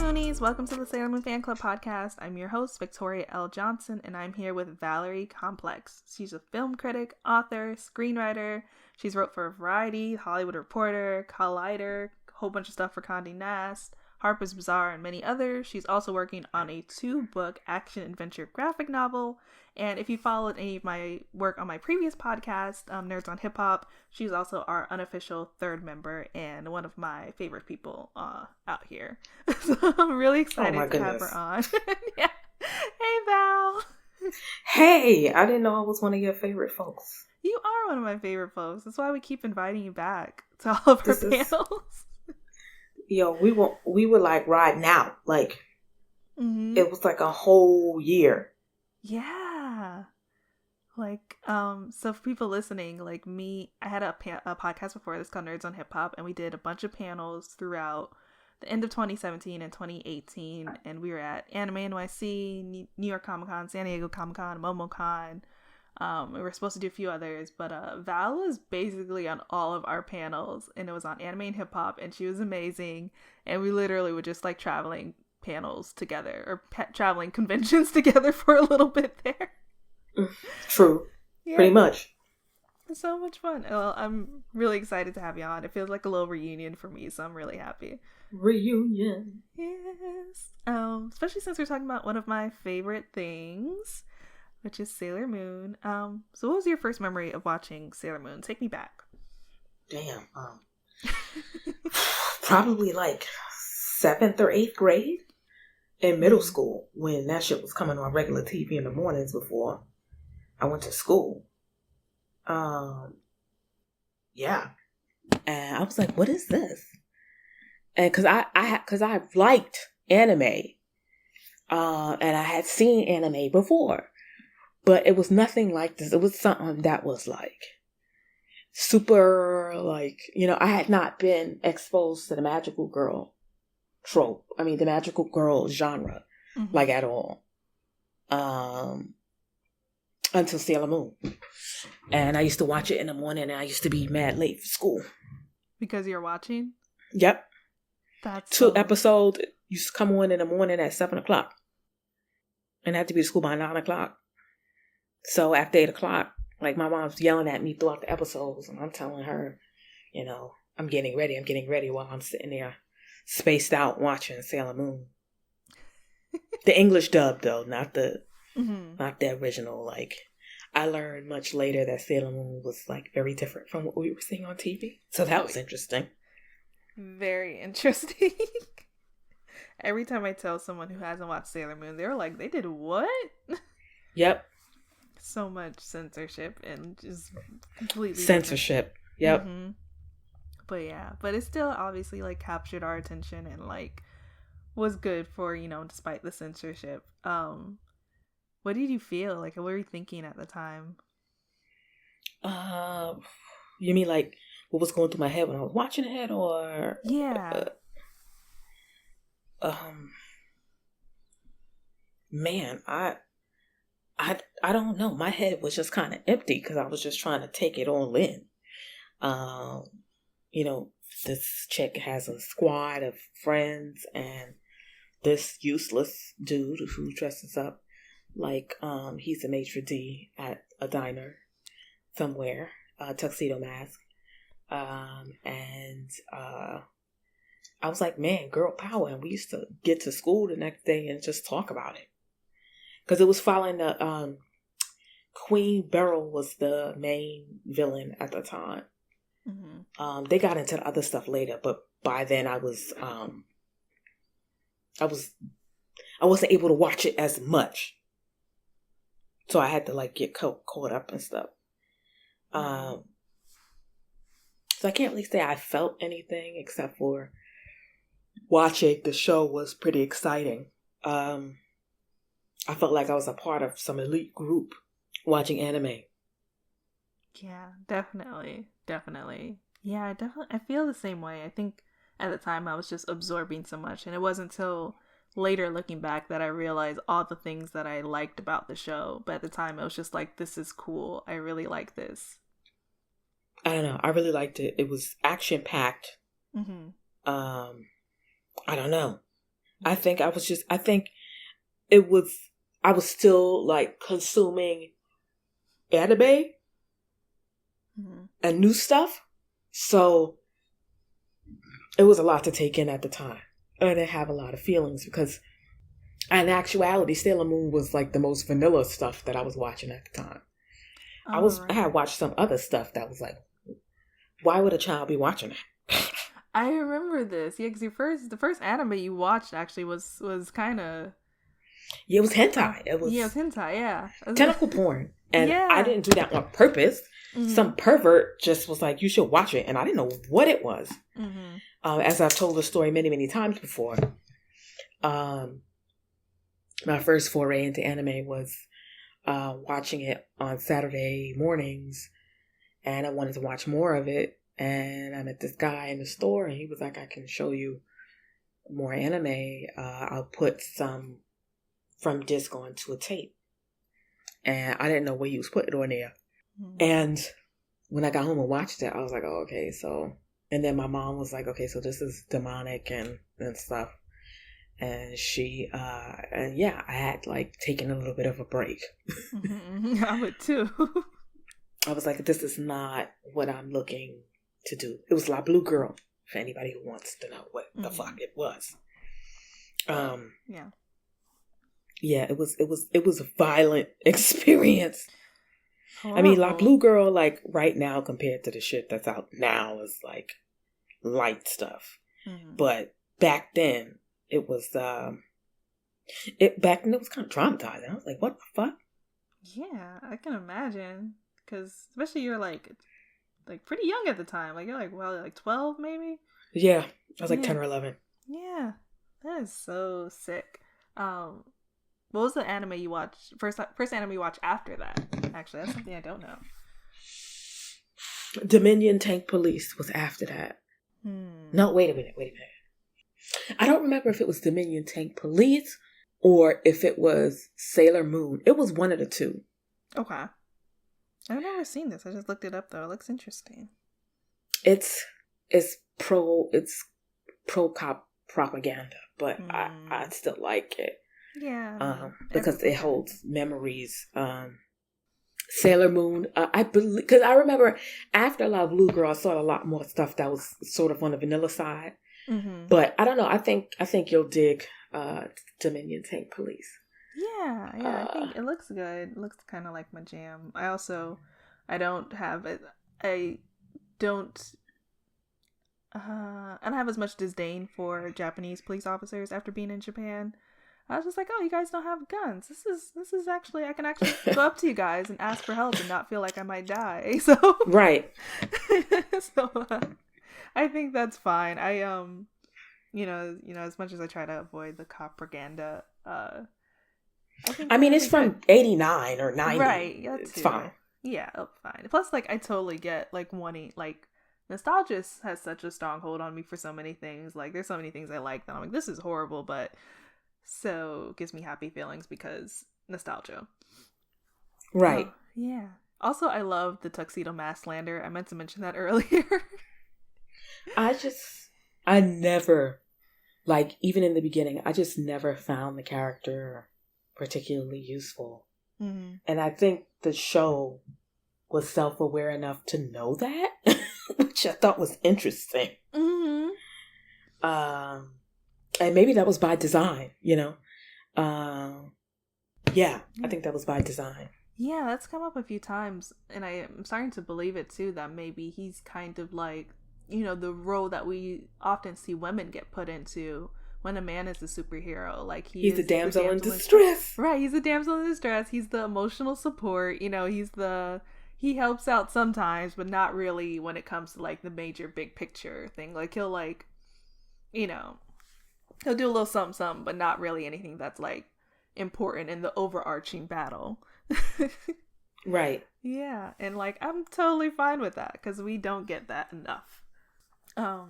Moonies! Welcome to the Sailor Moon Fan Club podcast. I'm your host, Victoria L. Johnson, and I'm here with Valerie Complex. She's a film critic, author, screenwriter. She's wrote for Variety, Hollywood Reporter, Collider, a whole bunch of stuff for Condé Nast, Harper's Bazaar, and many others. She's also working on a 2-book action-adventure graphic novel. And if you followed any of my work on my previous podcast, Nerds on Hip Hop, she's also our unofficial third member and one of my favorite people out here. So I'm really excited to have her on. Yeah. Hey, Val. Hey, I didn't know I was one of your favorite folks. You are one of my favorite folks. That's why we keep inviting you back to all of our panels. Yo, we were like riding out. Like, It was like a whole year. Yeah. Like, so for people listening, like me, I had a podcast before this called Nerds on Hip Hop, and we did a bunch of panels throughout the end of 2017 and 2018, and we were at Anime NYC, New York Comic Con, San Diego Comic Con, MomoCon. We were supposed to do a few others, but Val was basically on all of our panels, and it was on anime and hip hop, and she was amazing, and we literally were just like traveling panels together, or traveling conventions together for a little bit there. True. Yeah. Pretty much. It's so much fun. Well, I'm really excited to have you on. It feels like a little reunion for me, so I'm really happy. Reunion. Yes. Especially since we're talking about one of my favorite things, which is Sailor Moon. So what was your first memory of watching Sailor Moon? Take me back. Damn. Probably like 7th or 8th grade in middle school, when that shit was coming on regular TV in the mornings before I went to school. Yeah. And I was like, what is this? And cause I liked anime. And I had seen anime before, but it was nothing like this. It was something that was like super, like, I had not been exposed to the magical girl trope. I mean, the magical girl genre, like at all. Until Sailor Moon. And I used to watch it in the morning, and I used to be mad late for school. Because you're watching? Yep. That's 2 episodes used to come on in the morning at 7 o'clock. And I had to be to school by 9 o'clock. So after 8 o'clock, like, my mom's yelling at me throughout the episodes, and I'm telling her, I'm getting ready while I'm sitting there spaced out watching Sailor Moon. The English dub, though, not the original. Like, I learned much later that Sailor Moon was like very different from what we were seeing on TV. So that was interesting. Very interesting. Every time I tell someone who hasn't watched Sailor Moon, they're like, they did what? Yep. So much censorship and just completely censorship. Yep. But yeah, but it still obviously like captured our attention and like was good for, despite the censorship. What did you feel? Like, what were you thinking at the time? You mean like what was going through my head when I was watching it, or? Yeah. Man, I don't know. My head was just kind of empty because I was just trying to take it all in. This chick has a squad of friends, and this useless dude who dresses up like he's a maitre d' at a diner somewhere, tuxedo mask, and I was like, man, girl power. And we used to get to school the next day and just talk about it, because it was following the Queen Beryl was the main villain at the time. They got into the other stuff later, but by then I wasn't able to watch it as much. So I had to like get caught up and stuff. So I can't really say I felt anything except for watching the show was pretty exciting. I felt like I was a part of some elite group watching anime. Yeah, definitely. Yeah, I feel the same way. I think at the time I was just absorbing so much, and it wasn't until later looking back that I realized all the things that I liked about the show. But at the time it was just like, this is cool. I really like this. I don't know. I really liked it. It was action packed. I don't know. I think it was, I was still like consuming anime and new stuff. So it was a lot to take in at the time. And I didn't have a lot of feelings because in actuality, Sailor Moon was like the most vanilla stuff that I was watching at the time. I had watched some other stuff that was like, why would a child be watching that? I remember this. Yeah, because the first anime you watched actually was kind of... Yeah, it was hentai. It was hentai, yeah. Tentacle porn. And yeah. I didn't do that on purpose. Mm-hmm. Some pervert just was like, you should watch it. And I didn't know what it was. Mm-hmm. As I've told the story many, many times before. My first foray into anime was watching it on Saturday mornings. And I wanted to watch more of it. And I met this guy in the store. And he was like, I can show you more anime. I'll put some from disc onto a tape. And I didn't know where he was putting it on there. Mm-hmm. And when I got home and watched it, I was like, oh, okay, so... And then my mom was like, okay, so this is demonic and stuff. And she, and yeah, I had like taken a little bit of a break. Mm-hmm. I would too. I was like, this is not what I'm looking to do. It was La Blue Girl, for anybody who wants to know what the fuck it was. Yeah. Yeah, it was a violent experience. Horrible. I mean, La Blue Girl, like right now compared to the shit that's out now is like light stuff. Mm-hmm. But back then it was it was kind of traumatizing. I was like, what the fuck? Yeah, I can imagine. Because especially you're like pretty young at the time. Like you're like, well, like 12 maybe? Yeah, I was like 10 or 11. Yeah, that is so sick. What was the anime you watched? First anime you watched after that? Actually, that's something I don't know. Dominion Tank Police was after that. No, wait a minute. I don't remember if it was Dominion Tank Police or if it was Sailor Moon. It was one of the two. Okay. I've never seen this. I just looked it up though. It looks interesting. It's pro cop propaganda, but I still like it. Yeah. Because it holds memories. Sailor Moon, I believe, because I remember after La Blue Girl, I saw a lot more stuff that was sort of on the vanilla side. Mm-hmm. But I don't know. I think you'll dig Dominion Tank Police. Yeah. I think it looks good. It looks kind of like my jam. I don't have as much disdain for Japanese police officers after being in Japan. I was just like, oh, you guys don't have guns. This is actually, I can actually go up to you guys and ask for help and not feel like I might die. So right. So I think that's fine. I as much as I try to avoid the propaganda, I mean, it's from 89 or 90. Right. It's fine. Yeah, fine. Plus, like, I totally get like wanting, like, nostalgia has such a strong hold on me for so many things. Like, there's so many things I like that I'm like, this is horrible, but so it gives me happy feelings because nostalgia. Right. Yeah. Also, I love the Tuxedo Mask slander. I meant to mention that earlier. I never, like, even in the beginning, I just never found the character particularly useful. Mm-hmm. And I think the show was self-aware enough to know that, which I thought was interesting. Mm-hmm. And maybe that was by design, you know? Yeah, I think that was by design. Yeah, that's come up a few times, and I'm starting to believe it too, that maybe he's kind of like, the role that we often see women get put into when a man is a superhero. Like he's the damsel in distress. Right, he's the damsel in distress. He's the emotional support. He helps out sometimes, but not really when it comes to like the major big picture thing. Like he'll like, he'll do a little something, but not really anything that's like important in the overarching battle. Right. Yeah, and like I'm totally fine with that because we don't get that enough.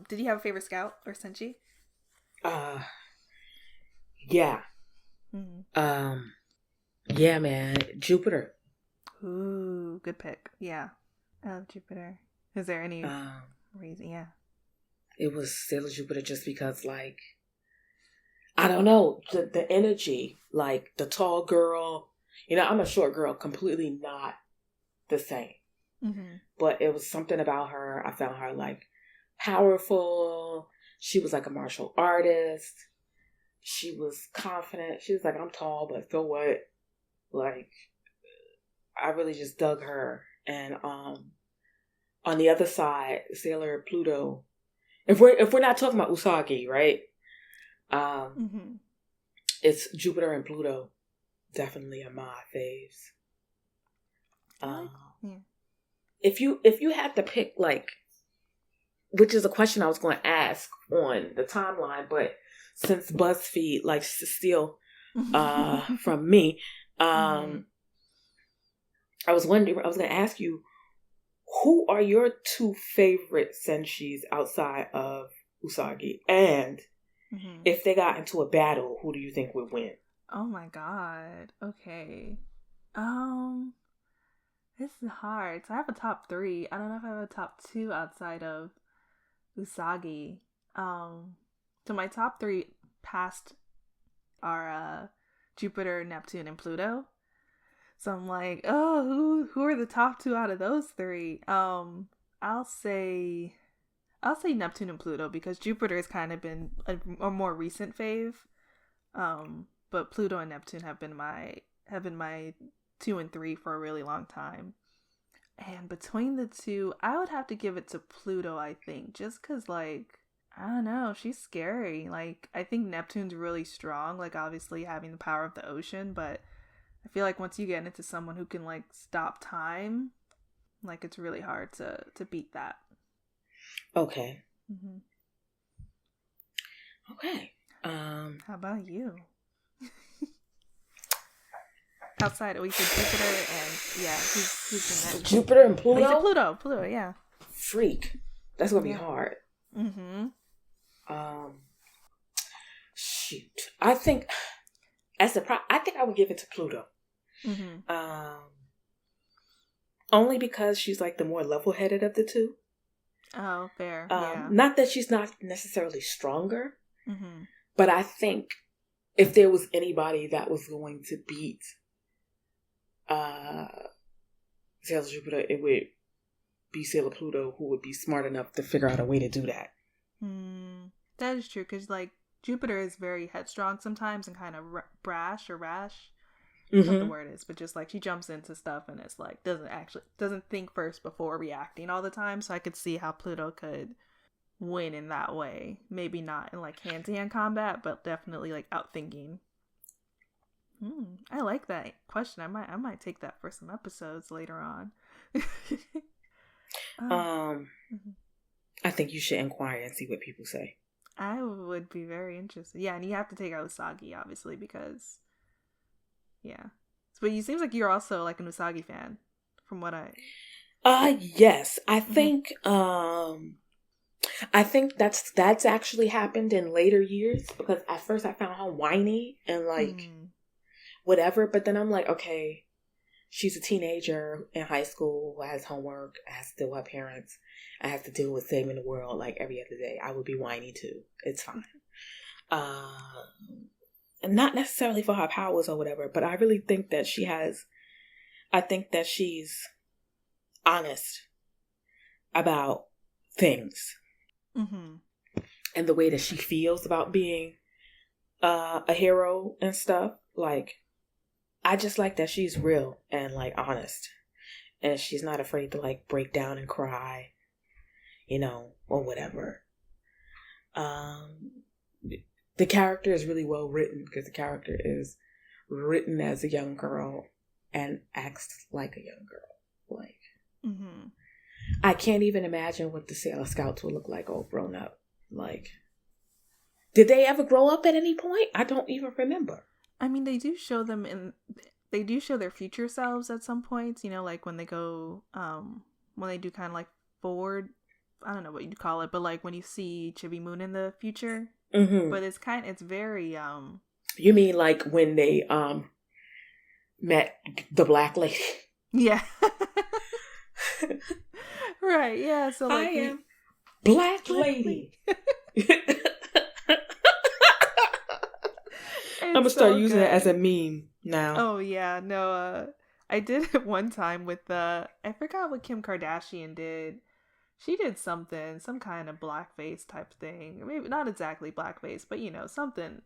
Did you have a favorite scout or Senshi? Yeah. Mm-hmm. Yeah, man. Jupiter. Ooh, good pick. Yeah. I love Jupiter. Is there any reason? Yeah. It was Sailor Jupiter just because, like, I don't know, the energy, like the tall girl, I'm a short girl, completely not the same. Mm-hmm. But it was something about her. I found her like powerful. She was like a martial artist. She was confident. She was like, I'm tall, but so what? Like, I really just dug her. And on the other side, Sailor Pluto. If we're not talking about Usagi, right? It's Jupiter and Pluto. Definitely are my faves. If you had to pick, like, which is a question I was going to ask on the timeline, but since BuzzFeed likes to steal from me, I was going to ask you, who are your two favorite Senshis outside of Usagi? And if they got into a battle, who do you think would win? Oh my god. Okay. This is hard. So I have a top 3. I don't know if I have a top 2 outside of Usagi. So my top 3 past are Jupiter, Neptune, and Pluto. So I'm like, oh, who are the top 2 out of those 3? I'll say Neptune and Pluto, because Jupiter has kind of been a more recent fave. But Pluto and Neptune have been my 2 and 3 for a really long time. And between the two, I would have to give it to Pluto, I think, just because, like, I don't know, she's scary. Like, I think Neptune's really strong, like, obviously having the power of the ocean, but I feel like once you get into someone who can, like, stop time, like, it's really hard to beat that. Okay. Okay. How about you? Outside, we said Jupiter and who's the next? Jupiter and Pluto. Pluto, yeah. Freak. That's gonna be hard. Shoot. I think I think I would give it to Pluto. Only because she's like the more level-headed of the two. Oh, fair. Not that she's not necessarily stronger, but I think if there was anybody that was going to beat Sailor Jupiter, it would be Sailor Pluto, who would be smart enough to figure out a way to do that. That is true, because, like, Jupiter is very headstrong sometimes and kind of brash or rash. I don't know what the word is, but just, like, she jumps into stuff and it's like doesn't think first before reacting all the time. So I could see how Pluto could win in that way. Maybe not in, like, hand-to-hand combat, but definitely, like, outthinking. I like that question. I might take that for some episodes later on. I think you should inquire and see what people say. I would be very interested. Yeah, and you have to take out Usagi, obviously, because but you seems like you're also like an Usagi fan, from what I. Yes, I think. I think that's actually happened in later years, because at first I found her whiny and like whatever, but then I'm like, okay, she's a teenager in high school who has homework, has to deal with her parents, I have to deal with saving the world like every other day. I would be whiny too. It's fine. And not necessarily for her powers or whatever, but I really think that she's honest about things. And the way that she feels about being a hero and stuff. Like, I just like that she's real and, like, honest. And she's not afraid to, like, break down and cry, or whatever. The character is really well written, because the character is written as a young girl and acts like a young girl. Like, I can't even imagine what the Sailor Scouts would look like all grown up. Like, did they ever grow up at any point? I don't even remember. I mean, they do show their future selves at some points, like when they go, when they do kind of like forward, I don't know what you'd call it, but like when you see Chibi Moon in the future, but it's very, You mean like when they, met the black lady? Yeah. Right, yeah, so like... I am black lady. I'm gonna start using it as a meme now. Oh yeah, no. I did it one time with I forgot what Kim Kardashian did. She did something, some kind of blackface type thing. Maybe not exactly blackface, but something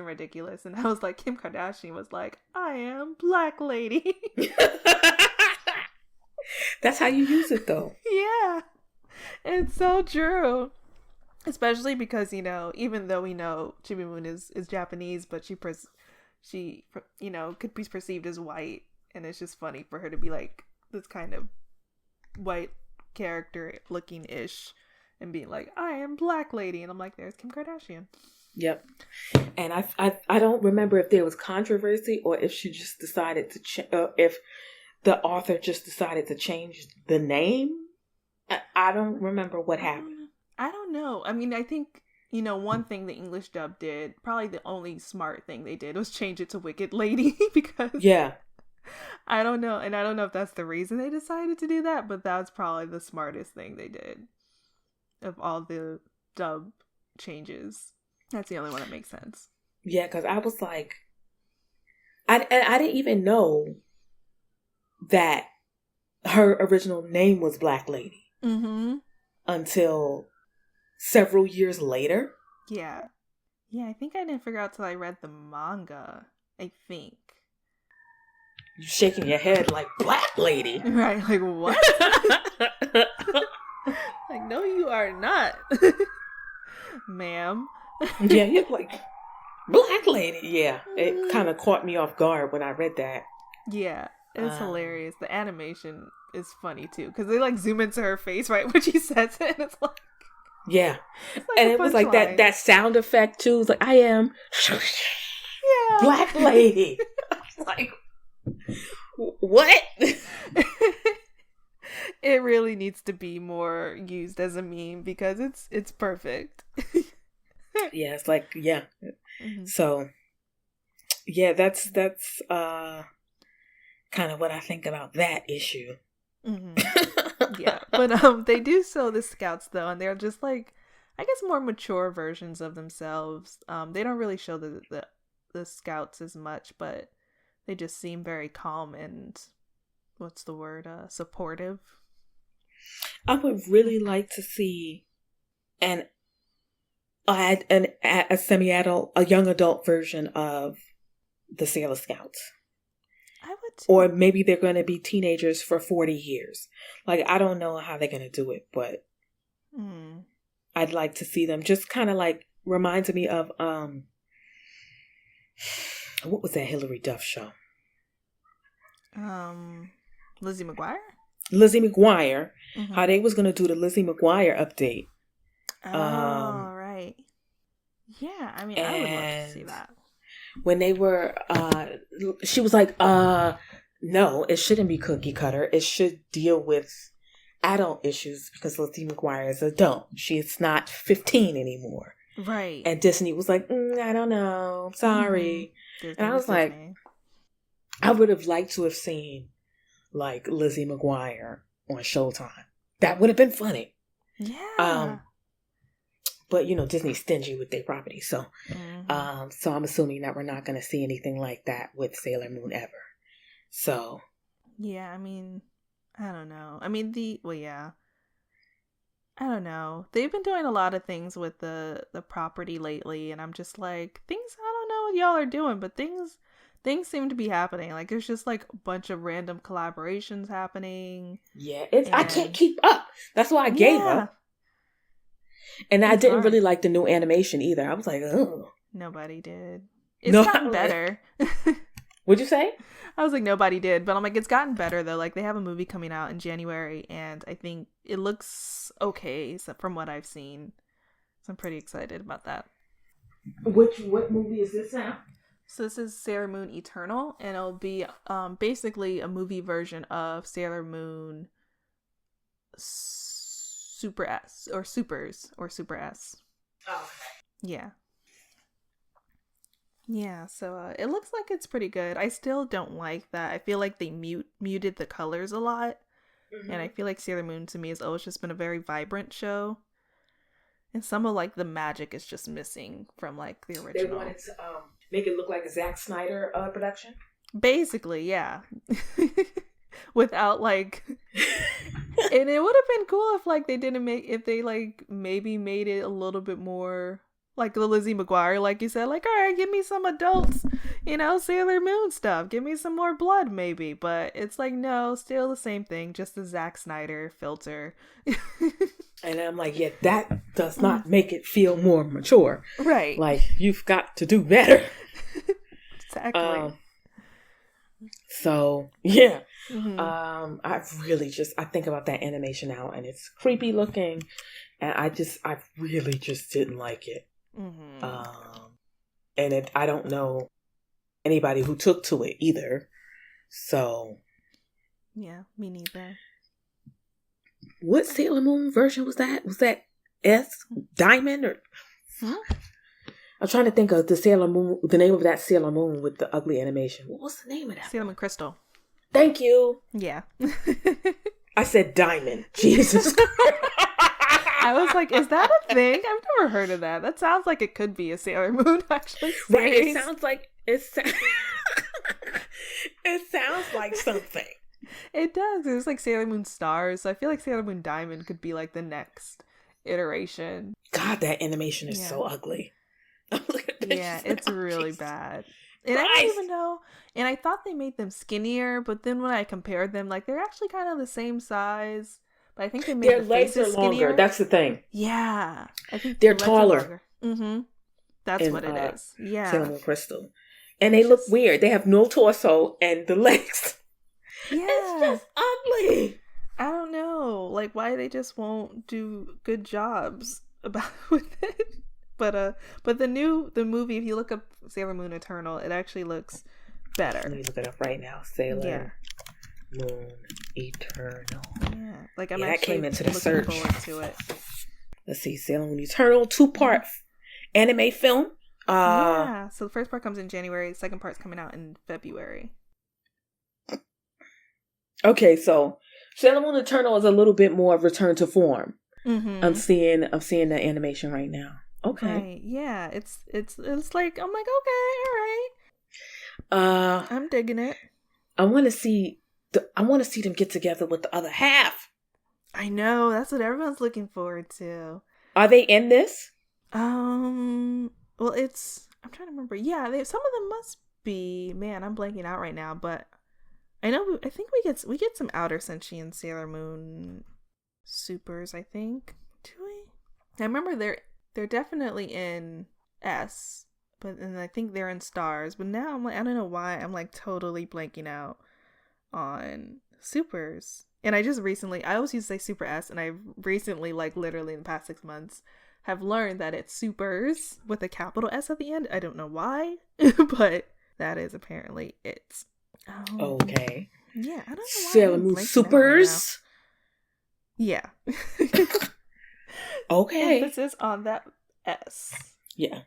ridiculous. And I was like, Kim Kardashian was like, I am Black Lady. That's how you use it, though. Yeah, it's so true. Especially because, even though we know Jimmy Moon is Japanese, but she could be perceived as white. And it's just funny for her to be like this kind of white character looking ish and being like, I am Black Lady. And I'm like, there's Kim Kardashian. Yep. And I don't remember if there was controversy or if she just decided to if the author just decided to change the name. I don't remember what happened. I don't know. I mean, I think, one thing the English dub did, probably the only smart thing they did was change it to Wicked Lady because yeah. I don't know. And I don't know if that's the reason they decided to do that, but that's probably the smartest thing they did of all the dub changes. That's the only one that makes sense. Yeah, because I was like, I didn't even know that her original name was Black Lady until several years later. Yeah. Yeah, I think I didn't figure out till I read the manga, I think. You're shaking your head like, Black Lady? Right, like, what? Like, no, you are not. Ma'am. Yeah, you're like, Black Lady. Yeah, it kind of caught me off guard when I read that. Yeah, it's hilarious. The animation is funny, too, because they, like, zoom into her face right when she says it, and it's like... Yeah. It's like and it was like that sound effect, too. It was like, I am... Yeah. Black Lady. I was like... What? It really needs to be more used as a meme because it's perfect. Yeah, it's like So yeah, that's kind of what I think about that issue. Yeah, but they do show the scouts though, and they're just like, I guess, more mature versions of themselves. They don't really show the scouts as much, but they just seem very calm and, what's the word, supportive. I would really like to see a semi-adult, a young adult version of the Sailor Scouts. I would too. Or maybe they're going to be teenagers for 40 years. Like, I don't know how they're going to do it, but I'd like to see them. Just kind of like reminds me of, what was that Hillary Duff show? Lizzie Mcguire? Lizzie Mcguire. How they was going to do the Lizzie Mcguire update. Oh, right. Yeah, I mean, I would love to see that. When they were, she was like, no, it shouldn't be cookie cutter. It should deal with adult issues because Lizzie Mcguire is adult. She's not 15 anymore. Right. And Disney was like, I don't know. Sorry. And I was like, I would have liked to have seen like Lizzie Mcguire on Showtime. That would have been funny. Yeah. But Disney's stingy with their property, so so I'm assuming that we're not going to see anything like that with Sailor Moon ever. So yeah, I mean, I don't know. I mean, I don't know. They've been doing a lot of things with the property lately, and I'm just like, I don't know what y'all are doing, but things seem to be happening. Like, there's just like a bunch of random collaborations happening. Yeah, I can't keep up. That's why I gave up. And I didn't really like the new animation either. I was like, oh. Nobody did. It's gotten better. What'd you say? I was like, nobody did. But I'm like, it's gotten better, though. Like, they have a movie coming out in January, and I think it looks okay from what I've seen. So I'm pretty excited about that. What movie is this now? So this is Sailor Moon Eternal, and it'll be basically a movie version of Sailor Moon Super S or Supers or Super S. Oh, okay. Yeah. Yeah, so it looks like it's pretty good. I still don't like that. I feel like they muted the colors a lot. And I feel like Sailor Moon to me has always just been a very vibrant show. And some of like the magic is just missing from like the original. They wanted to make it look like a Zack Snyder production. Basically, yeah. Without like, and it would have been cool if like they like maybe made it a little bit more like the Lizzie Mcguire, like you said, like, all right, give me some adults, Sailor Moon stuff, give me some more blood maybe, but it's like, no, still the same thing, just the Zack Snyder filter. And I'm like, yeah, that does not make it feel more mature, right? Like, you've got to do better. Exactly. So yeah. I think about that animation now, and it's creepy looking, and I really just didn't like it. And I don't know anybody who took to it either. So yeah, me neither. What Sailor Moon version was that? Was that S Diamond or? I'm trying to think of the Sailor Moon, the name of that Sailor Moon with the ugly animation. What was the name of that? Sailor Moon Crystal. Thank you. Yeah. I said Diamond. Jesus. I was like, is that a thing? I've never heard of that. That sounds like it could be a Sailor Moon actually. Right. It sounds like it sounds like something. It does. It's like Sailor Moon Stars. So I feel like Sailor Moon Diamond could be like the next iteration. God, that animation is so ugly. Yeah, it's really bad. And I don't even know. And I thought they made them skinnier, but then when I compared them, like, they're actually kind of the same size. But I think they made their legs are skinnier. Longer. That's the thing. Yeah, I think they're taller. That's what it is. Yeah, Sailor Moon Crystal, and they look weird. They have no torso, and the legs. Yeah, it's just ugly. I don't know, like, why they just won't do good jobs with it. But the movie, if you look up Sailor Moon Eternal, it actually looks better. Let me look it up right now. Sailor Moon Eternal. Yeah, like I'm actually that came into the search. Forward to it. Let's see, Sailor Moon Eternal, 2-part anime film. So the first part comes in January. The second part's coming out in February. Okay, so Sailor Moon Eternal is a little bit more of return to form. I'm seeing the animation right now. Okay. Right. Yeah. It's like, I'm like, okay, all right. I'm digging it. I want to see them get together with the other half. I know. That's what everyone's looking forward to. Are they in this? Well, I'm trying to remember. Yeah, some of them must be. Man, I'm blanking out right now, but I think we get some outer Senshi and Sailor Moon supers, I think. Do we? I remember they're definitely in S, and I think they're in Stars. But now I'm like, I don't know why I'm like totally blanking out on supers. And I always used to say Super S, and I recently, like literally in the past 6 months, have learned that it's supers with a capital S at the end. I don't know why, but that is apparently it. Okay. Yeah, I don't know why. Sailor Moon supers. Yeah. Okay. Emphasis on that S. Yeah.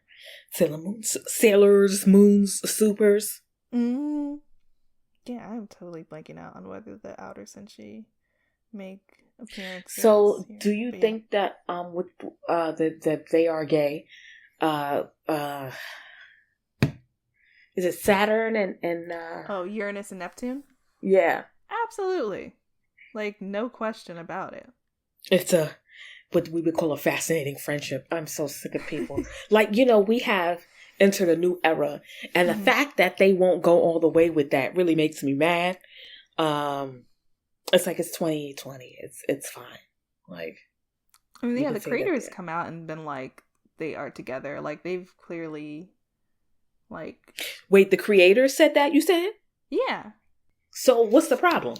Sailors, Moons, supers. Yeah, I'm totally blanking out on whether the outer Senshi make appearances. So, do you think that with that they are gay? Is it Saturn and Uranus and Neptune? Yeah. Absolutely. Like, no question about it. It's what we would call a fascinating friendship. I'm so sick of people. Like, we have entered a new era. And the fact that they won't go all the way with that really makes me mad. It's like it's 2020. It's fine. Like, I mean, yeah, the creators come out and been like, they are together. Like, they've clearly, like... Wait, the creators said that, you said? Yeah. So, what's the problem?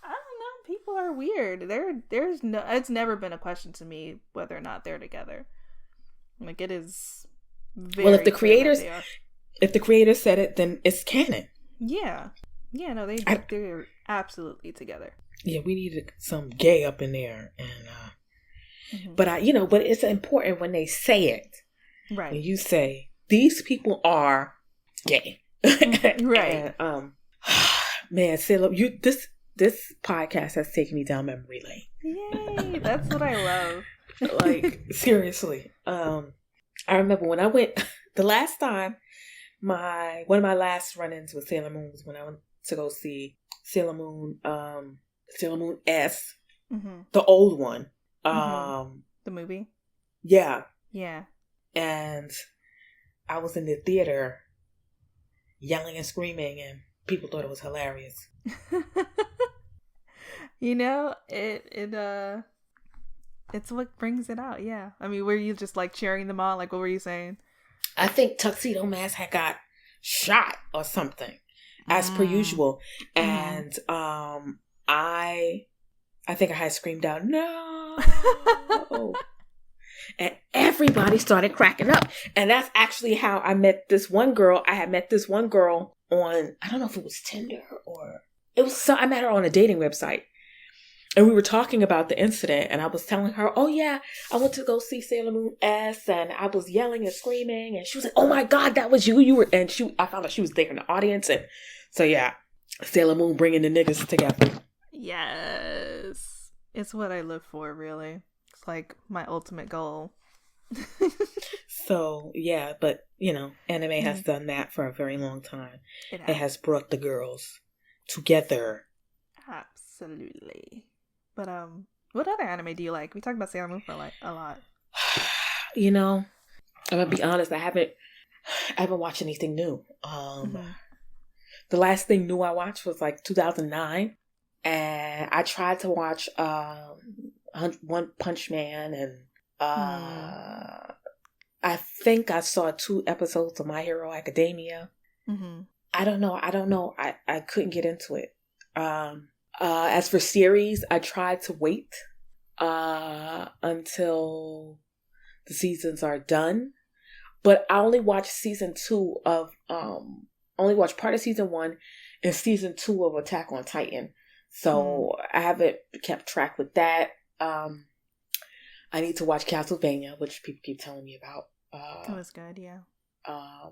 I don't know. People are weird. It's never been a question to me whether or not they're together. Like, it is very well, if the creators said it, then it's canon. Yeah. Yeah, no, they're absolutely together. Yeah, we needed some gay up in there, and but it's important when they say it. Right. When you say these people are gay. Right. And, man, Sailor, this podcast has taken me down memory lane. Yay, that's what I love. Like, seriously. I remember when I went the last time one of my last run-ins with Sailor Moon was when I went to go see Sailor Moon S, the old one. The movie? Yeah. Yeah. And I was in the theater yelling and screaming, and people thought it was hilarious. You know, it's what brings it out, yeah. I mean, were you just like cheering them on? Like, what were you saying? I think Tuxedo Mask had got shot or something, as per usual. And I think I had screamed out, "No!" And everybody started cracking up. And that's actually how I met this one girl. I had met this one girl on, I don't know if it was Tinder or I met her on a dating website. And we were talking about the incident, and I was telling her, "Oh yeah, I went to go see Sailor Moon S, and I was yelling and screaming." And she was like, "Oh my God, that was you! You were," and I found out she was there in the audience. And so yeah, Sailor Moon bringing the niggas together. Yes, it's what I live for. Really, it's like my ultimate goal. So yeah, but you know, anime has done that for a very long time. It has brought the girls together. Absolutely. But what other anime do you like? We talked about Sailor Moon for like a lot. You know, I'm gonna be honest. I haven't watched anything new. The last thing new I watched was like 2009, and I tried to watch One Punch Man, and I think I saw 2 episodes of My Hero Academia. I don't know. I couldn't get into it. As for series, I tried to wait until the seasons are done, but I only watched only watched part of season 1 and season 2 of Attack on Titan. So I haven't kept track with that. I need to watch Castlevania, which people keep telling me about. That was good, yeah.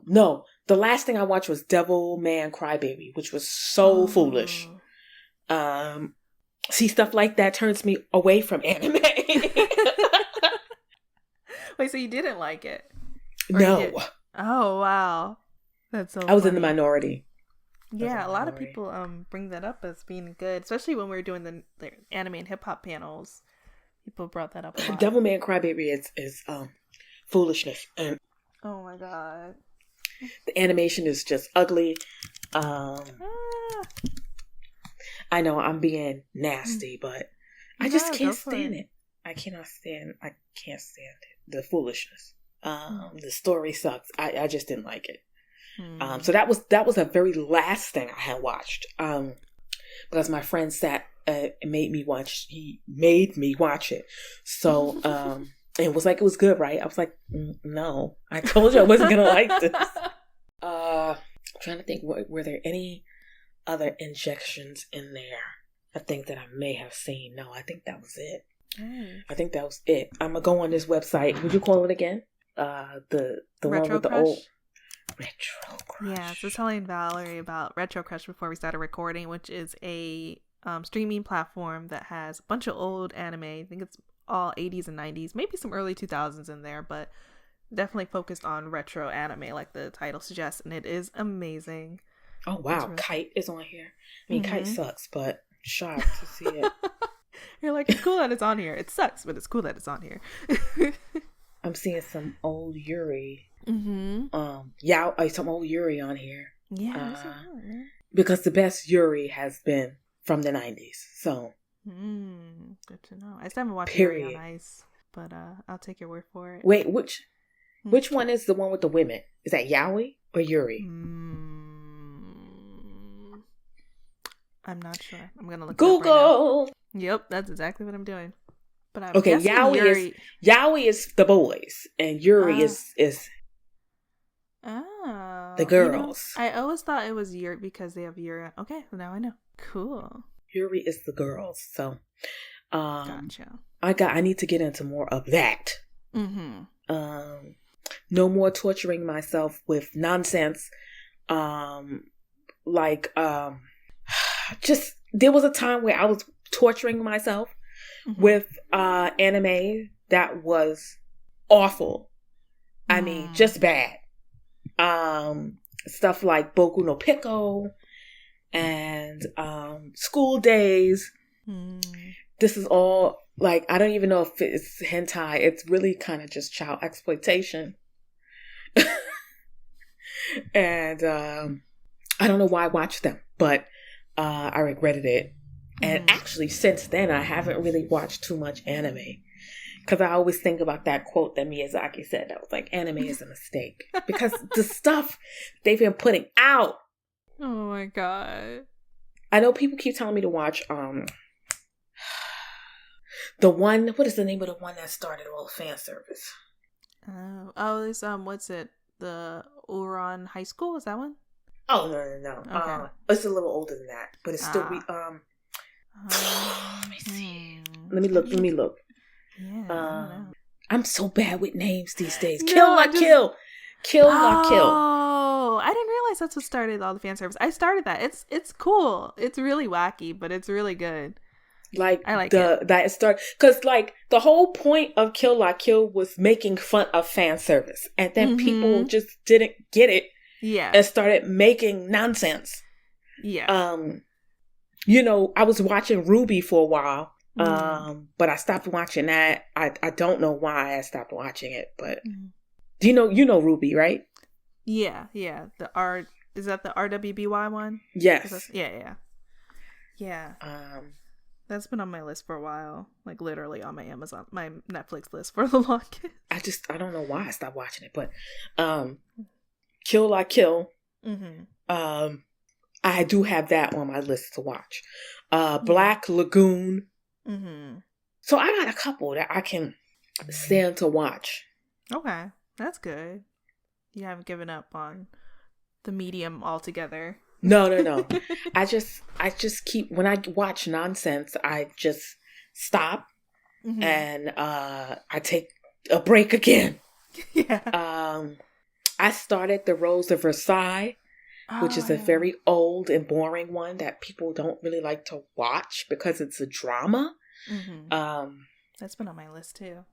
No, the last thing I watched was Devilman Crybaby, which was so foolish. See, stuff like that turns me away from anime. Wait, so you didn't like it? No. Oh, wow. That's so I was funny. in the minority. Yeah, a lot of people bring that up as being good, especially when we were doing the anime and hip-hop panels. People brought that up a lot. Devilman Crybaby is foolishness. And oh my God. The animation is just ugly. I know I'm being nasty, but I just can't stand it. I can't stand it. The foolishness. The story sucks. I just didn't like it. So that was the very last thing I had watched. Because my friend sat and made me watch. He made me watch it. So it was like, it was good, right? I was like, no. I told you I wasn't gonna like this. I'm trying to think. Were there any other injections in there? I think that I may have seen. No, I think that was it. I think that was it. I'm gonna go on this website. Would you call it again? The Retro one with Crush? the old Retro Crush. Yeah, so telling Valerie about Retro Crush before we started recording, which is a streaming platform that has a bunch of old anime. I think it's all 80s and 90s, maybe some early 2000s in there, but definitely focused on retro anime, like the title suggests, and it is amazing. Oh wow, really... Kite is on here. I mean, Kite sucks, but shocked to see it. You're like, it's cool that it's on here. It sucks, but it's cool that it's on here. I'm seeing some old Yuri. Some old Yuri on here. Yeah, because the best Yuri has been from the 90s. So, good to know. I still haven't watched Yuri on Ice, but I'll take your word for it. Wait, which one is the one with the women? Is that Yaoi or Yuri? I'm not sure. I'm gonna look Google. It up right now. Yep, that's exactly what I'm doing. But I'm okay. Yaoi is the boys, and Yuri is the girls. I always thought it was Yuri because they have Yuri. Okay, well now I know. Cool. Yuri is the girls. So, gotcha. I need to get into more of that. No more torturing myself with nonsense. Just there was a time where I was torturing myself with anime that was awful. I mean, just bad. stuff like Boku no Pico and School Days. This is all like, I don't even know if it's hentai. It's really kind of just child exploitation. And I don't know why I watched them, but I regretted it. And actually, since then, I haven't really watched too much anime. Because I always think about that quote that Miyazaki said. That was like, anime is a mistake. Because the stuff they've been putting out. Oh my God. I know people keep telling me to watch the one, what is the name of the one that started all the fan service? It's what's it? The Ouran High School? Is that one? Oh, no. Okay. It's a little older than that. But it's still, let me see. Let me look. Yeah, I'm so bad with names these days. No, Kill La Kill. Oh, I didn't realize that's what started all the fan service. I started that. It's cool. It's really wacky, but it's really good. Like I like it. That start, because like the whole point of Kill La Kill was making fun of fan service, and then people just didn't get it. Yeah, and started making nonsense. Yeah. I was watching Ruby for a while. But I stopped watching that. I don't know why I stopped watching it, but do you know Ruby, right? Yeah. Is that the RWBY one? Yes. Yeah. That's been on my list for a while, like literally on my Netflix list for the longest. I don't know why I stopped watching it, but Kill La Kill. I do have that on my list to watch. Black Lagoon. So I got a couple that I can stand to watch. Okay, that's good. You haven't given up on the medium altogether. No. I just keep, when I watch nonsense, I just stop and I take a break again. Yeah. I started The Rose of Versailles, which is a very old and boring one that people don't really like to watch because it's a drama. That's been on my list too.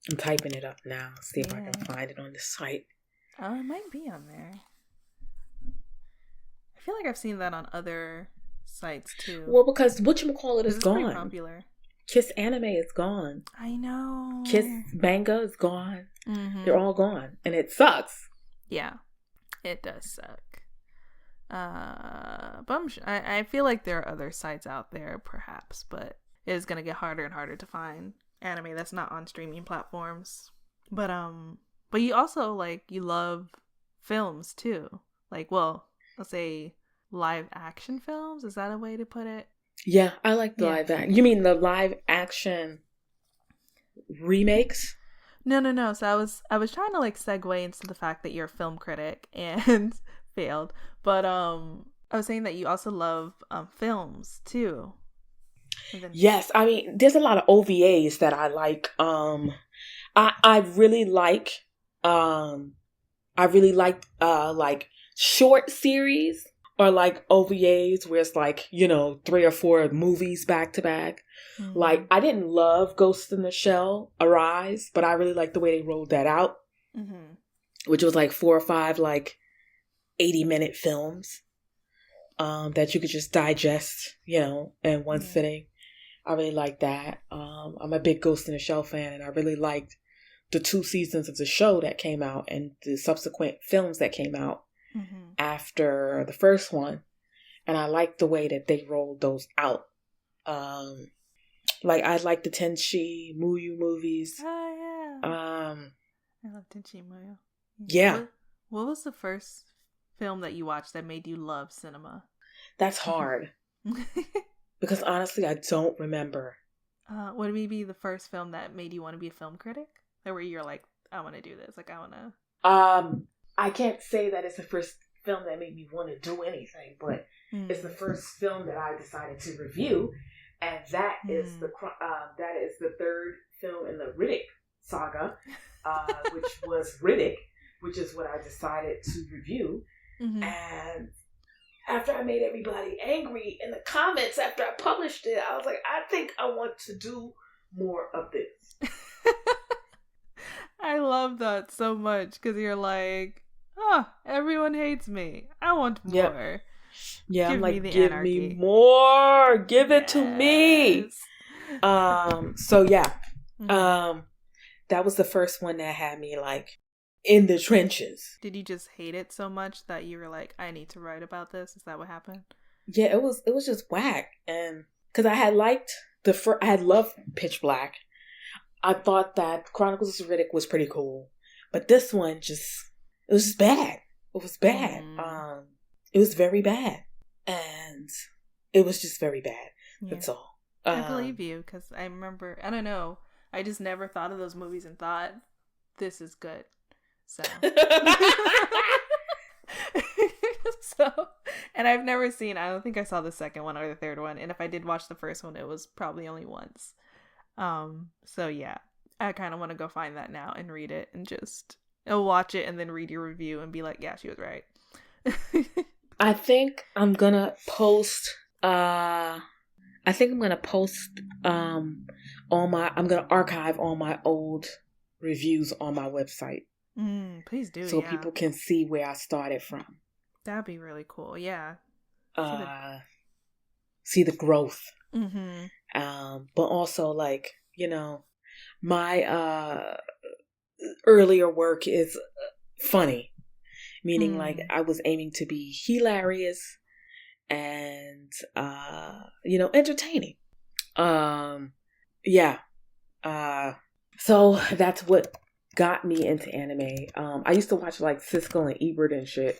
I'm typing it up now. See if I can find it on the site. Oh, it might be on there. I feel like I've seen that on other sites too. Well, because whatchamacallit is gone. Pretty popular. Kiss Anime is gone. I know. Kiss Manga is gone. They're all gone, and it sucks. Yeah, it does suck. But I feel like there are other sites out there, perhaps, but it is gonna get harder and harder to find anime that's not on streaming platforms. But you also you love films too. Let's say live action films. Is that a way to put it? Yeah, I like the live action. You mean the live action remakes? No. So I was trying to segue into the fact that you're a film critic and failed. But I was saying that you also love films too. Yes, I mean there's a lot of OVAs that I like. I really like short series or OVAs where it's 3 or 4 movies back to back. I didn't love Ghost in the Shell Arise, but I really liked the way they rolled that out, which was 4 or 5 80-minute films that you could just digest, in one sitting. I really like that. I'm a big Ghost in the Shell fan, and I really liked the 2 seasons of the show that came out and the subsequent films that came out after the first one. And I liked the way that they rolled those out. I like the Tenshi Muyo movies. Oh, yeah. I love Tenshi Muyo. Yeah. What was the first film that you watched that made you love cinema? That's hard. Because honestly, I don't remember. Would it be the first film that made you want to be a film critic? Or where you're I want to do this. I want to... I can't say that it's the first film that made me want to do anything, but it's the first film that I decided to review, and that is the 3rd film in the Riddick saga, which was Riddick, which is what I decided to review. And after I made everybody angry in the comments after I published it, I was like, I think I want to do more of this. I love that so much because you're oh, everyone hates me. I want Yep. more. Yeah, Give I'm me like, the give anarchy. me more. Give it to me. So yeah. That was the first one that had me like in the trenches. Did you just hate it so much that you were like, I need to write about this? Is that what happened? Yeah, it was just whack. And because I had liked I had loved Pitch Black. I thought that Chronicles of Riddick was pretty cool. But this one it was just bad. It was bad. It was very bad. And it was just very bad. Yeah. That's all. I believe you, because I remember, I don't know, I just never thought of those movies and thought, this is good. So. And I've never seen, I don't think I saw the second one or the third one. And if I did watch the first one, it was probably only once. So yeah, I kind of want to go find that now and read it and just watch it and then read your review and be like, yeah, she was right. I think I'm gonna post I'm gonna archive all my old reviews on my website. Please do, so people can see where I started from. That'd be really cool. Yeah. See the growth. But also, like, you know, my earlier work is funny, meaning like I was aiming to be hilarious and entertaining. So that's what got me into anime. I used to watch like Siskel and Ebert and shit.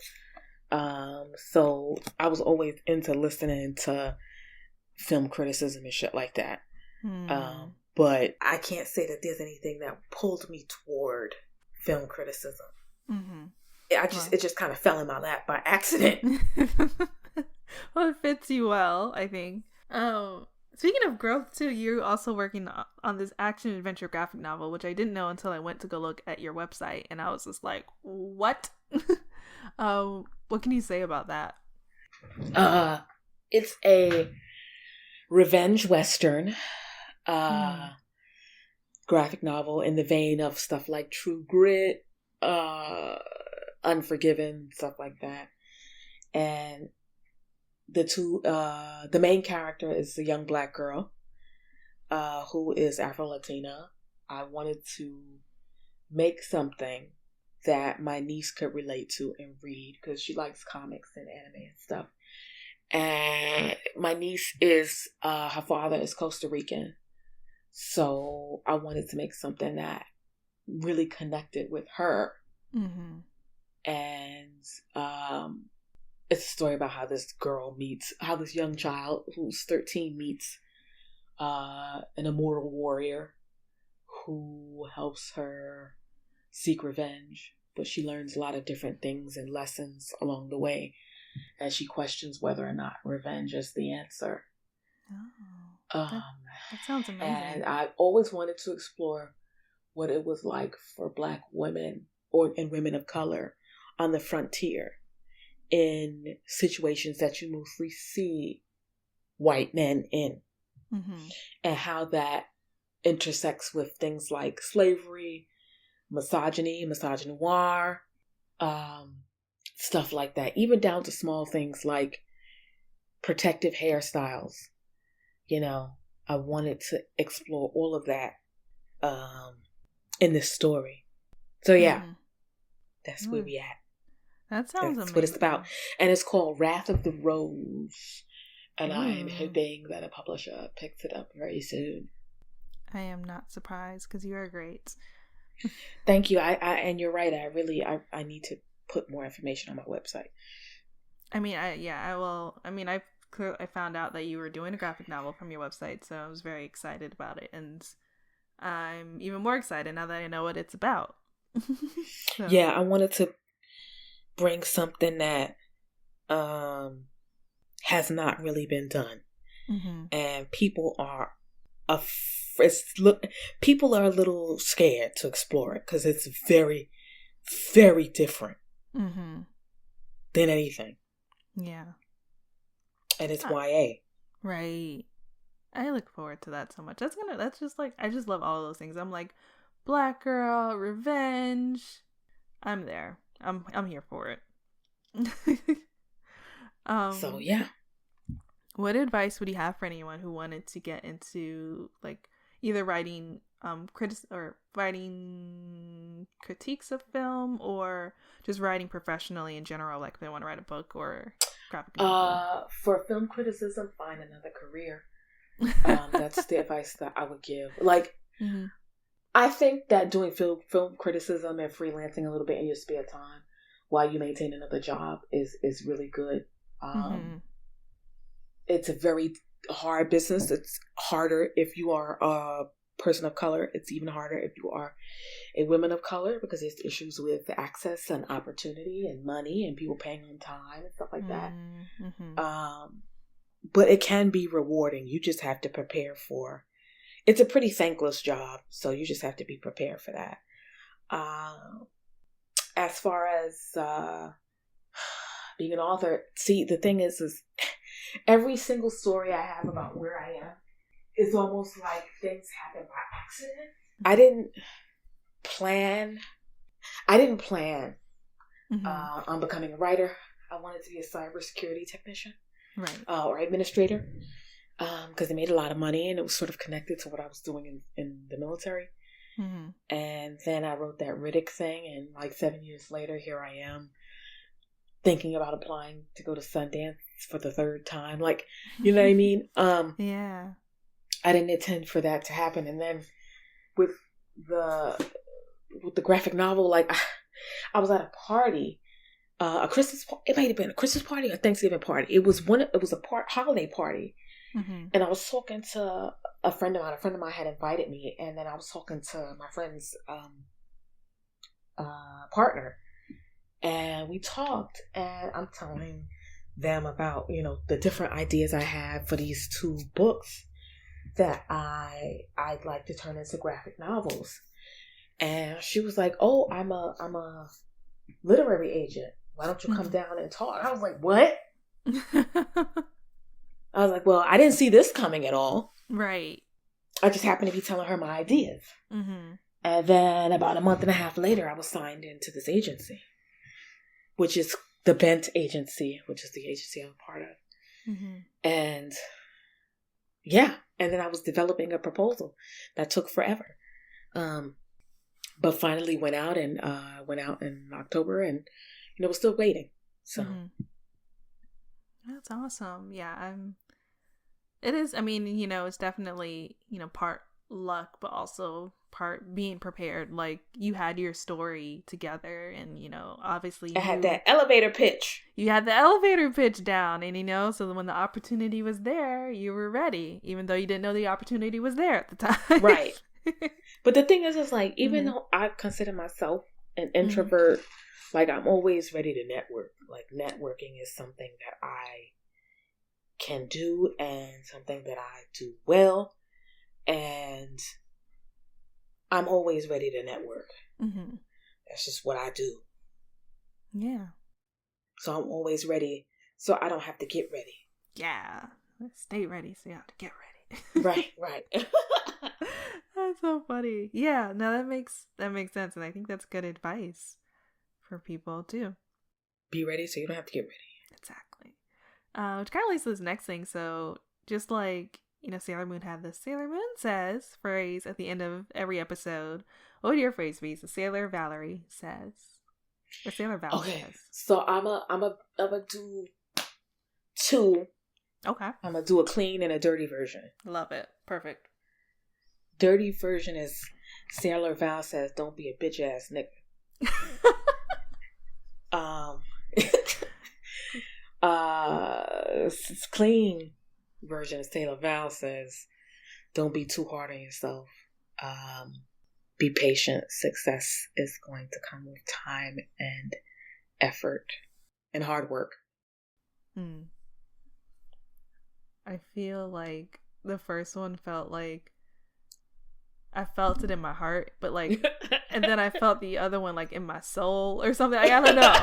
So I was always into listening to film criticism and shit like that. But I can't say that there's anything that pulled me toward film criticism. It just kind of fell in my lap by accident. Well, it fits you well, I think. Speaking of growth too, you're also working on this action adventure graphic novel, which I didn't know until I went to go look at your website, and I was just like, what? What can you say about that? It's a revenge western graphic novel in the vein of stuff like True Grit, Unforgiven, stuff like that. And the main character is a young black girl who is Afro-Latina. I wanted to make something that my niece could relate to and read because she likes comics and anime and stuff. And my niece is her father is Costa Rican, so I wanted to make something that really connected with her. And it's a story about how this young child who's 13 meets an immortal warrior who helps her seek revenge, but she learns a lot of different things and lessons along the way as she questions whether or not revenge is the answer. That sounds amazing. And I always wanted to explore what it was like for Black women and women of color on the frontier in situations that you mostly see white men in, and how that intersects with things like slavery, misogynoir, stuff like that, even down to small things like protective hairstyles. You know, I wanted to explore all of that in this story. So yeah, that's where we at. That sounds amazing. That's what it's about. And it's called Wrath of the Rose. And I'm hoping that a publisher picks it up very soon. I am not surprised because you are great. Thank you. And you're right. I need to put more information on my website. I mean, I will. I mean, I found out that you were doing a graphic novel from your website, so I was very excited about it. And I'm even more excited now that I know what it's about. So. Yeah, I wanted to bring something that has not really been done, and people are a little scared to explore it because it's very, very different than anything. Yeah, and it's YA. Right. I look forward to that so much. That's just like, I just love all of those things. I'm like, Black girl, revenge. I'm there. I'm here for it. So yeah. What advice would you have for anyone who wanted to get into like either writing writing critiques of film, or just writing professionally in general, like if they want to write a book or graphic novel? For film criticism, find another career. That's the advice that I would give. Like, Mm-hmm. I think that doing film criticism and freelancing a little bit in your spare time while you maintain another job is really good. It's a very hard business. It's harder if you are a person of color. It's even harder if you are a woman of color, because there's issues with access and opportunity and money and people paying on time and stuff like that. But it can be rewarding. You just have to prepare for. It's a pretty thankless job, so you just have to be prepared for that. As far as being an author, see, the thing is every single story I have about where I am is almost like things happen by accident. I didn't plan on becoming a writer. I wanted to be a cybersecurity technician, right, or administrator, because they made a lot of money and it was sort of connected to what I was doing in the military. And then I wrote that Critic thing, and like 7 years later, here I am thinking about applying to go to Sundance for the third time. Like, you know what I mean? Yeah. I didn't intend for that to happen. And then with the graphic novel, like I was at a party, it might have been a Christmas party or a Thanksgiving party. It was a holiday party. And I was talking to a friend of mine. A friend of mine had invited me, and then I was talking to my friend's partner, and we talked, and I'm telling them about, the different ideas I have for these 2 books that I'd like to turn into graphic novels. And she was like, "Oh, I'm a literary agent. Why don't you come down and talk?" I was like, "What?" I was like, "Well, I didn't see this coming at all." Right. I just happened to be telling her my ideas. And then about a month and a half later, I was signed into this agency, which is the Bent Agency, which is the agency I'm a part of. And yeah, and then I was developing a proposal that took forever. But finally went out in October, and we're still waiting. So that's awesome. Yeah, it is. I mean, it's definitely, part luck, but also part being prepared. Like, you had your story together, and obviously I had that elevator pitch. You had the elevator pitch down, and so when the opportunity was there, you were ready, even though you didn't know the opportunity was there at the time. Right. But the thing is like, even though I consider myself an introvert, like, I'm always ready to network. Like, networking is something that I can do and something that I do well. And I'm always ready to network. That's just what I do. Yeah. So I'm always ready. So I don't have to get ready. Yeah. Stay ready so you have to get ready. Right. That's so funny. Yeah, no, that makes sense, and I think that's good advice for people too. Be ready so you don't have to get ready. Exactly. Which kind of leads to this next thing. So just like, Sailor Moon had the Sailor Moon says phrase at the end of every episode, what would your phrase be? So Sailor Valerie says. Or Sailor Val says. So I'm a do 2. Okay. I'm gonna do a clean and a dirty version. Love it. Perfect. Dirty version is Sailor Val says, "Don't be a bitch ass nigga." Clean version of Sailor Val says, "Don't be too hard on yourself. Be patient. Success is going to come with time and effort and hard work." I feel like the first one felt like I felt it in my heart, but like, and then I felt the other one like in my soul or something. I don't know.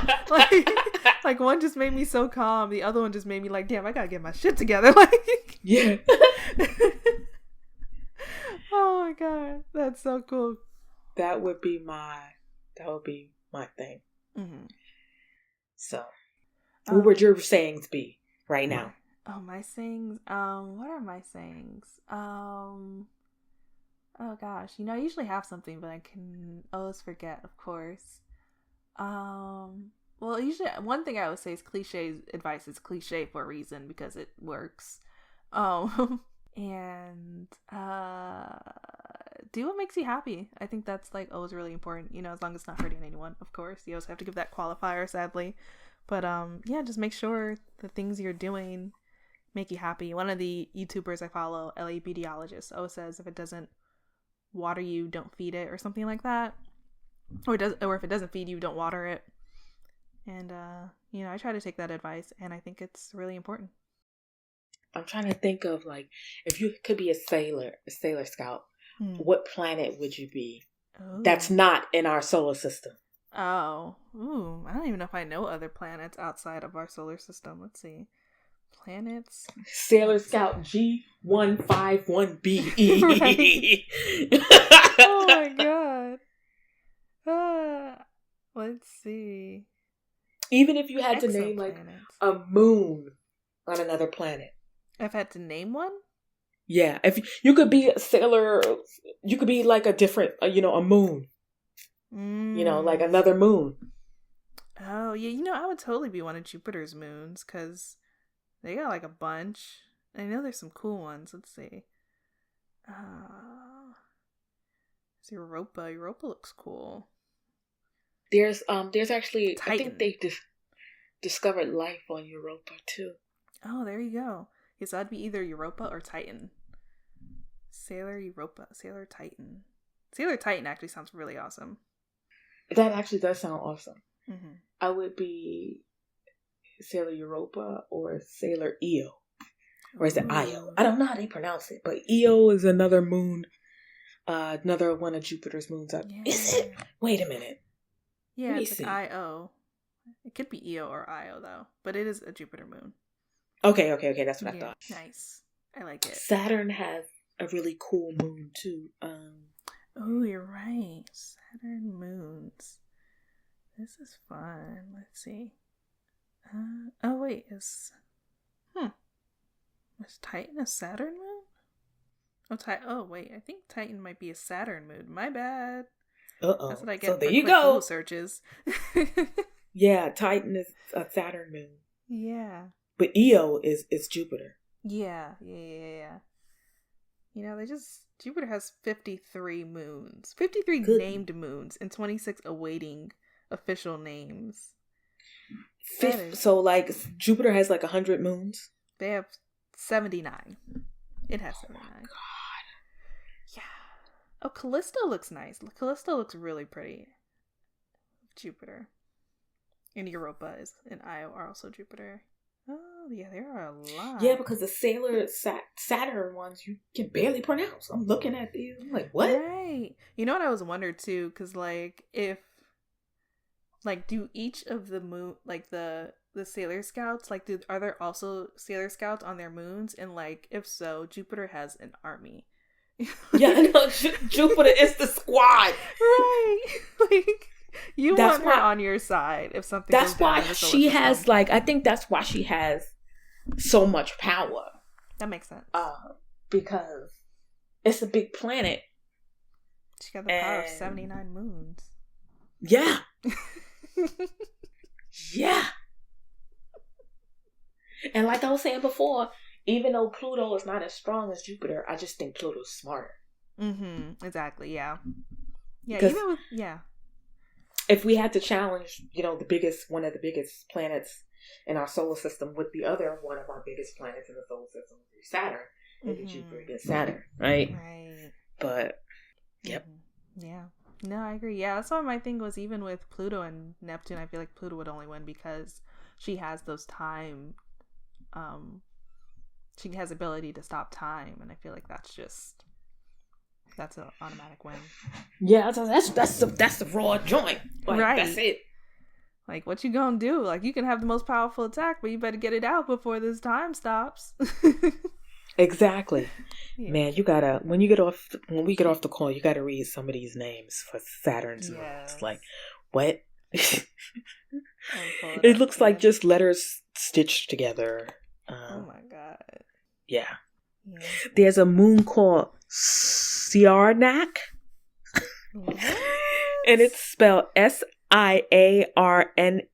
Like one just made me so calm. The other one just made me like, damn, I gotta get my shit together. Like, yeah. Oh my god, that's so cool. That would be my thing. Mm-hmm. So, what would your sayings be right now? Oh, my sayings. What are my sayings? Oh gosh, I usually have something, but I can always forget. Of course. Well, usually one thing I would say is cliche advice is cliche for a reason because it works. And do what makes you happy. I think that's like always really important, as long as it's not hurting anyone, of course. You always have to give that qualifier, sadly. But yeah, just make sure the things you're doing make you happy. One of the YouTubers I follow, LA Beautyologist, always says if it doesn't water you, don't feed it, or something like that. Or if it doesn't feed you, don't water it. And I try to take that advice, and I think it's really important. I'm trying to think of, like, if you could be a Sailor Scout, what planet would you be? Ooh. That's not in our solar system. Oh. Ooh. I don't even know if I know other planets outside of our solar system. Let's see. Planets. Sailor Scout G151B. Right. Oh my god. Let's see. Even if you had to name, like, a moon on another planet. I've had to name one? Yeah. If you could be a sailor, you could be like a different, a moon. Like another moon. Oh, yeah. I would totally be one of Jupiter's moons because they got like a bunch. I know there's some cool ones. Let's see. It's Europa. Europa looks cool. There's actually, Titan. I think they discovered life on Europa too. Oh, there you go. Yes, that'd be either Europa or Titan. Sailor Europa, Sailor Titan. Sailor Titan actually sounds really awesome. That actually does sound awesome. Mm-hmm. I would be Sailor Europa or Sailor Io. Or is it Io? I don't know how they pronounce it, but Io is another moon. Another one of Jupiter's moons. Yeah. Is it? Wait a minute. Yeah, it's like Io. It could be Io or Io, though. But it is a Jupiter moon. Okay. That's what I thought. Nice. I like it. Saturn has a really cool moon, too. Oh, you're right. Saturn moons. This is fun. Let's see. Oh, wait. Is Titan a Saturn moon? Oh, wait. I think Titan might be a Saturn moon. My bad. Uh-oh. That's what I get so there for you quick go. Google searches. Yeah, Titan is a Saturn moon. Yeah. But Io is Jupiter. Yeah. Jupiter has 53 moons. 53 named moons and 26 awaiting official names. So, like, Jupiter has, like, 100 moons? They have 79. It has 79. Oh, my God. Yeah. Oh, Callisto looks nice. Callisto looks really pretty. Jupiter. And Europa and Io are also Jupiter. Oh, yeah, there are a lot. Yeah, because the Sailor Saturn ones you can barely pronounce. I'm looking at these. I'm like, what? Right. You know what I was wondering, too? Because, like, do each of the moon, like, the Sailor Scouts, like, are there also Sailor Scouts on their moons? And, like, if so, Jupiter has an army. Yeah, I know. Jupiter is the squad. Right. Like, you want her on your side if something goes down in the solar system. Has, like, I think that's why she has so much power. That makes sense. Because it's a big planet. She got the power of 79 moons. Yeah. Yeah. And like I was saying before, even though Pluto is not as strong as Jupiter, I just think Pluto's smarter. Mm-hmm. Exactly, yeah. Yeah, if we had to challenge, one of the biggest planets in our solar system with the other one of our biggest planets in the solar system, would be Saturn. Maybe Jupiter against Saturn, right? Right. But, yep. Yeah. No, I agree. Yeah, that's why my thing was, even with Pluto and Neptune, I feel like Pluto would only win because she has those time, she has ability to stop time, and I feel like that's an automatic win. Yeah, that's the raw joint. Like, right. That's it. Like, what you gonna do? Like, you can have the most powerful attack, but you better get it out before this time stops. Exactly. Yeah. Man, you gotta, when we get off the call, you gotta read some of these names for Saturn's moons. Like, what? It looks like just letters stitched together. Oh my god. Yeah. There's a moon called Siarnak. And it's spelled Siarnaq.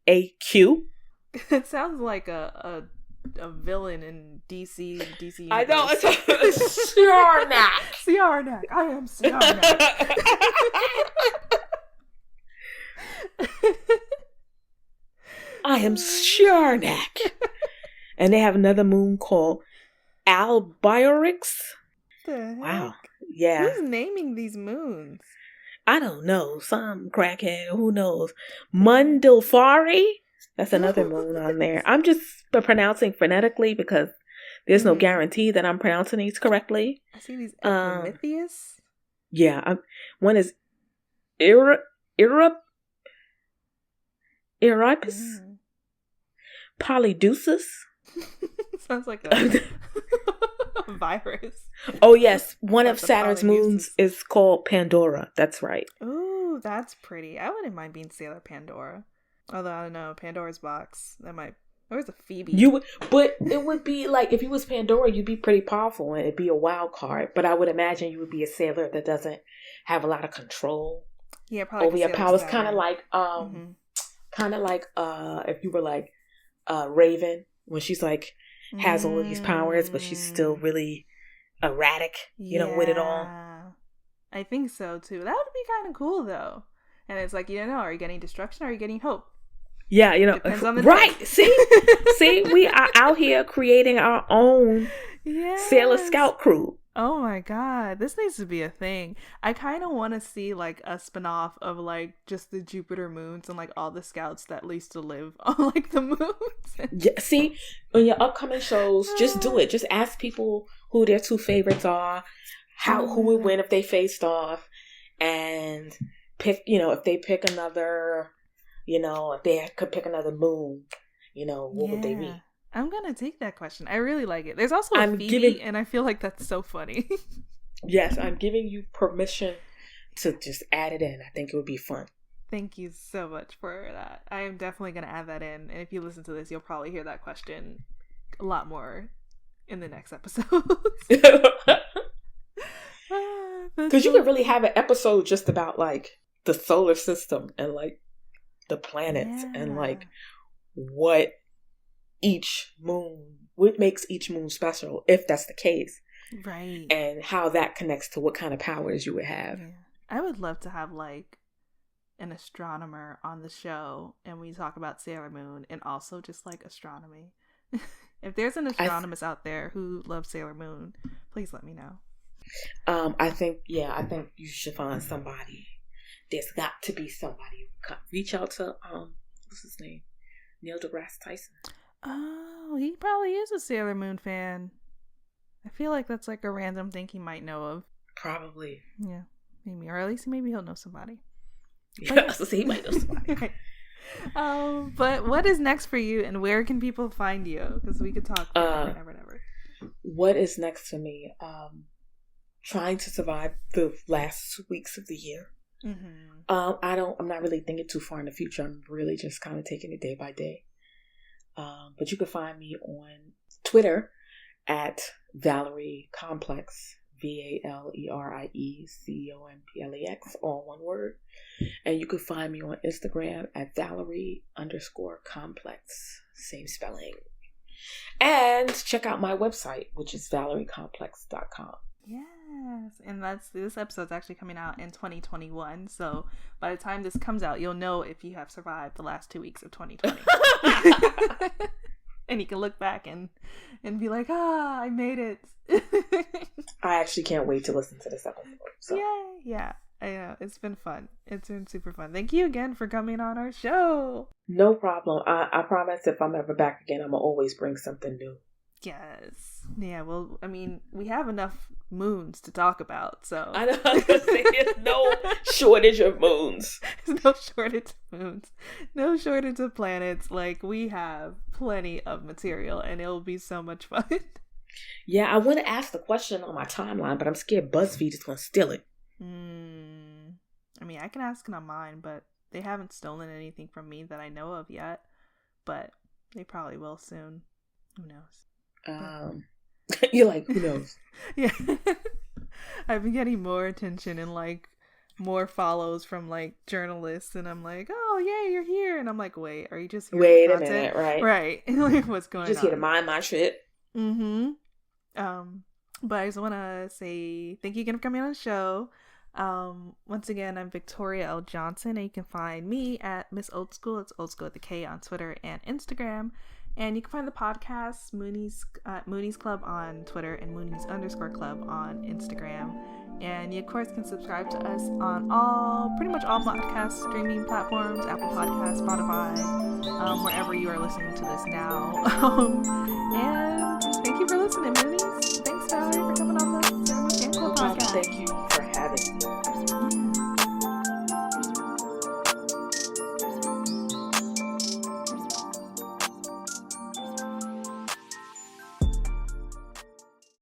It sounds like a villain in DC. I know. It's Siarnak. Siarnak. I am Siarnak. I am Siarnak. And they have another moon called Albiorix. Wow. Yeah. Who's naming these moons? I don't know. Some crackhead. Who knows? Mundilfari. That's another moon on there. I'm just pronouncing phonetically because there's no guarantee that I'm pronouncing these correctly. I see these Epimetheus. Yeah. One is Euripus. Polydeuces. Sounds like a virus. Oh yes, one of Saturn's moons is called Pandora. That's right. Ooh, that's pretty. I wouldn't mind being Sailor Pandora. Although I don't know, Pandora's box. That might. Where's a Phoebe? You would, but it would be like if you was Pandora, you'd be pretty powerful and it'd be a wild card. But I would imagine you would be a sailor that doesn't have a lot of control. Yeah, probably over your powers. Kind of like if you were like Raven when she's like has all of these powers, but she's still really erratic, with it all. I think so too. That would be kind of cool though. And it's like, are you getting destruction or are you getting hope? Yeah, depends on the right. Day. See, we are out here creating our own Sailor Scout crew. Oh my god, this needs to be a thing. I kind of want to see like a spinoff of like just the Jupiter moons and like all the scouts that used to live on like the moons. Yeah, see, on your upcoming shows, just do it. Just ask people who their two favorites are, who would win if they faced off, and pick. If they pick another, if they could pick another moon, what would they be? I'm gonna take that question. I really like it. There's also a Phoebe, and I feel like that's so funny. Yes, I'm giving you permission to just add it in. I think it would be fun. Thank you so much for that. I am definitely gonna add that in, and if you listen to this, you'll probably hear that question a lot more in the next episode. Because you could really have an episode just about like the solar system and like the planets and like what makes each moon special, if that's the case, right? And how that connects to what kind of powers you would have. I would love to have like an astronomer on the show, and we talk about Sailor Moon and also just like astronomy. If there's an astronomist out there who loves Sailor Moon, please let me know. I think you should find somebody. There's got to be somebody. Reach out to what's his name, Neil deGrasse Tyson. Oh, he probably is a Sailor Moon fan. I feel like that's like a random thing he might know of. Probably. Yeah, maybe, or at least maybe he'll know somebody. Yeah, so he might know somebody. Right. But what is next for you, and where can people find you? Because we could talk never. What is next for me? Trying to survive the last 2 weeks of the year. Mm-hmm. I'm not really thinking too far in the future. I'm really just kind of taking it day by day. But you can find me on Twitter at Valerie Complex, VALERIECOMPLEX, all one word. And you can find me on Instagram at Valerie_Complex, same spelling. And check out my website, which is ValerieComplex.com. Yes, and this episode's actually coming out in 2021, so by the time this comes out, you'll know if you have survived the last 2 weeks of 2020. And you can look back and be like, I made it. I actually can't wait to listen to this episode. So. Yeah. I know, it's been fun. It's been super fun. Thank you again for coming on our show. No problem. I promise if I'm ever back again, I'm going to always bring something new. Yes. Yeah, well, I mean, we have enough moons to talk about, so. I know, I was going to say, there's no shortage of moons. There's no shortage of moons. No shortage of planets. Like, we have plenty of material, and it'll be so much fun. Yeah, I want to ask the question on my timeline, but I'm scared BuzzFeed is going to steal it. I mean, I can ask it on mine, but they haven't stolen anything from me that I know of yet, but they probably will soon. Who knows? You're like, who knows? Yeah. I've been getting more attention and like more follows from like journalists, and I'm like, oh yeah, you're here, and I'm like, wait, are you just here Wait for a content? minute, right? Right. Like, what's going on? Just here to mind my shit. Mm-hmm. But I just want to say thank you again for coming on the show. Once again, I'm Victoria L. Johnson, and you can find me at Miss Old School. It's Old School with the K on Twitter and Instagram. And you can find the podcast Moonies Club on Twitter and Moonies_Club on Instagram. And you, of course, can subscribe to us on pretty much all podcast streaming platforms, Apple Podcasts, Spotify, wherever you are listening to this now. And